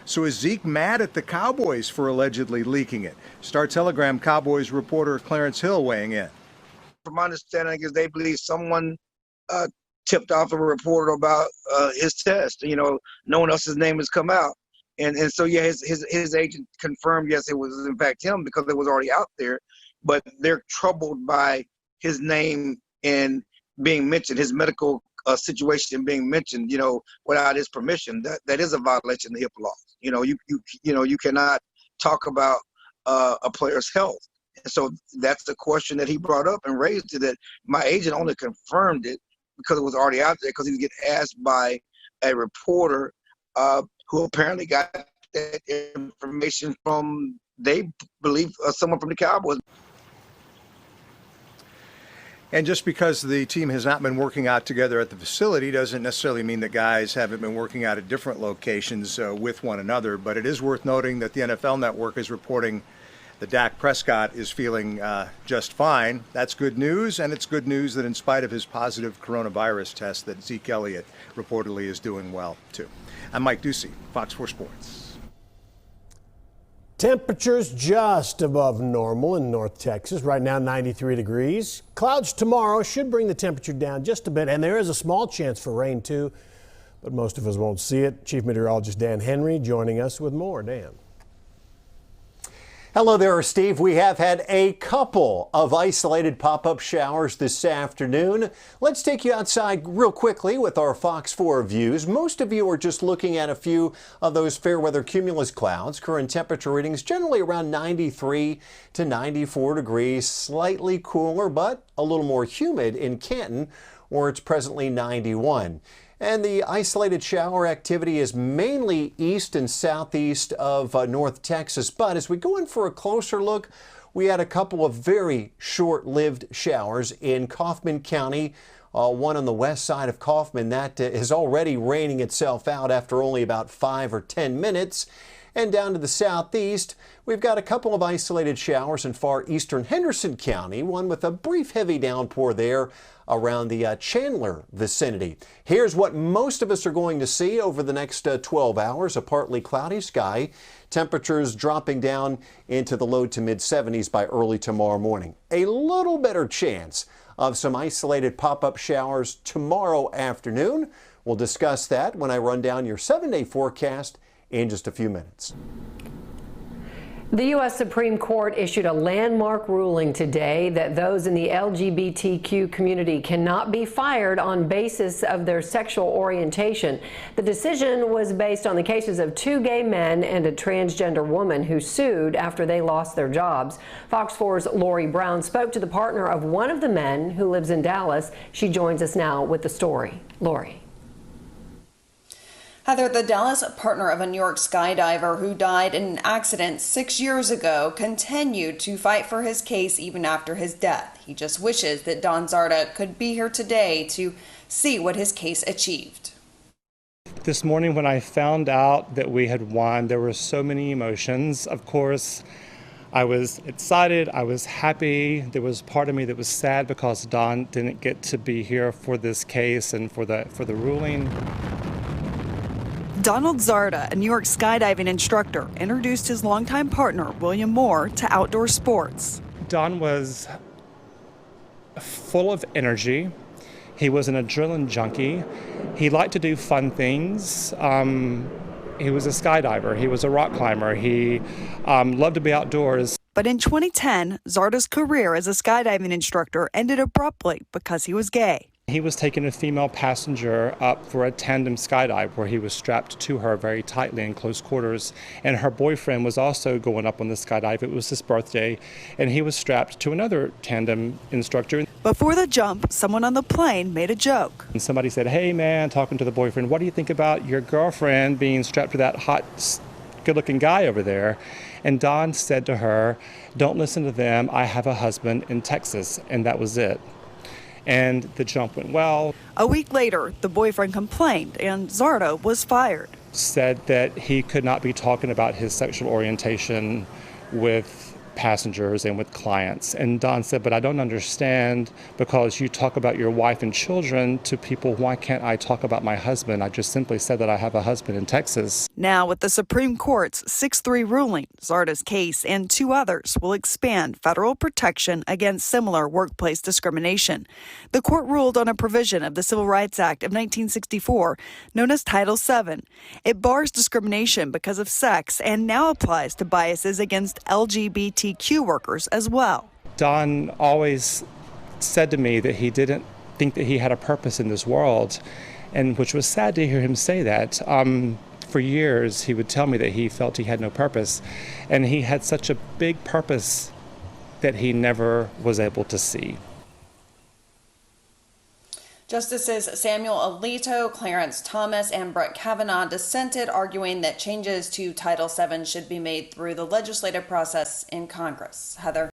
So is Zeke mad at the Cowboys for allegedly leaking it? Star-Telegram Cowboys reporter Clarence Hill weighing in. From my understanding is they believe someone tipped off a reporter about his test. You know, no one else's name has come out. And so, yeah, his agent confirmed, yes, it was in fact him because it was already out there. But they're troubled by his name and being mentioned, his medical situation being mentioned, you know, without his permission. That is a violation of the HIPAA laws. You know, you cannot talk about a player's health. And so that's the question that he brought up and raised it, that my agent only confirmed it because it was already out there, because he was getting asked by a reporter who apparently got that information from, they believe, someone from the Cowboys. And just because the team has not been working out together at the facility doesn't necessarily mean that guys haven't been working out at different locations with one another. But it is worth noting that the NFL Network is reporting that Dak Prescott is feeling just fine. That's good news, and it's good news that in spite of his positive coronavirus test, that Zeke Elliott reportedly is doing well, too. I'm Mike Ducey, Fox 4 Sports. Temperatures just above normal in North Texas. Right now, 93 degrees. Clouds tomorrow should bring the temperature down just a bit, and there is a small chance for rain, too, but most of us won't see it. Chief Meteorologist Dan Henry joining us with more. Dan. Hello there, Steve. We have had a couple of isolated pop-up showers this afternoon. Let's take you outside real quickly with our Fox 4 views. Most of you are just looking at a few of those fair weather cumulus clouds. Current temperature readings generally around 93 to 94 degrees, slightly cooler but a little more humid in Canton, where it's presently 91. And the isolated shower activity is mainly east and southeast of North Texas. But as we go in for a closer look, we had a couple of very short-lived showers in Kaufman County. One on the west side of Kaufman that is already raining itself out after only about 5 or 10 minutes. And down to the southeast, we've got a couple of isolated showers in far eastern Henderson County, one with a brief heavy downpour there around the Chandler vicinity. Here's what most of us are going to see over the next 12 hours, a partly cloudy sky, temperatures dropping down into the low to mid 70s by early tomorrow morning. A little better chance of some isolated pop-up showers tomorrow afternoon. We'll discuss that when I run down your 7-day forecast in just a few minutes. The U.S. Supreme Court issued a landmark ruling today that those in the LGBTQ community cannot be fired on basis of their sexual orientation. The decision was based on the cases of 2 gay men and a transgender woman who sued after they lost their jobs. Fox 4's Lori Brown spoke to the partner of one of the men who lives in Dallas. She joins us now with the story. Lori. Heather, the Dallas partner of a New York skydiver who died in an accident 6 years ago, continued to fight for his case even after his death. He just wishes that Don Zarda could be here today to see what his case achieved. This morning when I found out that we had won, there were so many emotions. Of course, I was excited, I was happy. There was part of me that was sad because Don didn't get to be here for this case and for the ruling. Donald Zarda, a New York skydiving instructor, introduced his longtime partner, William Moore, to outdoor sports. Don was full of energy. He was an adrenaline junkie. He liked to do fun things. He was a skydiver. He was a rock climber. He loved to be outdoors. But in 2010, Zarda's career as a skydiving instructor ended abruptly because he was gay. He was taking a female passenger up for a tandem skydive where he was strapped to her very tightly in close quarters. And her boyfriend was also going up on the skydive. It was his birthday, and he was strapped to another tandem instructor. Before the jump, someone on the plane made a joke. And somebody said, "Hey man," talking to the boyfriend, "what do you think about your girlfriend being strapped to that hot, good-looking guy over there?" And Don said to her, "Don't listen to them. I have a husband in Texas." And that was it. And the jump went well. A week later, the boyfriend complained and Zarda was fired. Said that he could not be talking about his sexual orientation with passengers and with clients. And Don said, but I don't understand, because you talk about your wife and children to people. Why can't I talk about my husband? I just simply said that I have a husband in Texas. Now, with the Supreme Court's 6-3 ruling, Zarda's case and 2 others will expand federal protection against similar workplace discrimination. The court ruled on a provision of the Civil Rights Act of 1964, known as Title VII. It bars discrimination because of sex and now applies to biases against LGBTQ workers as well. Don always said to me that he didn't think that he had a purpose in this world, and which was sad to hear him say that. For years, he would tell me that he felt he had no purpose, and he had such a big purpose that he never was able to see. Justices Samuel Alito, Clarence Thomas, and Brett Kavanaugh dissented, arguing that changes to Title VII should be made through the legislative process in Congress. Heather.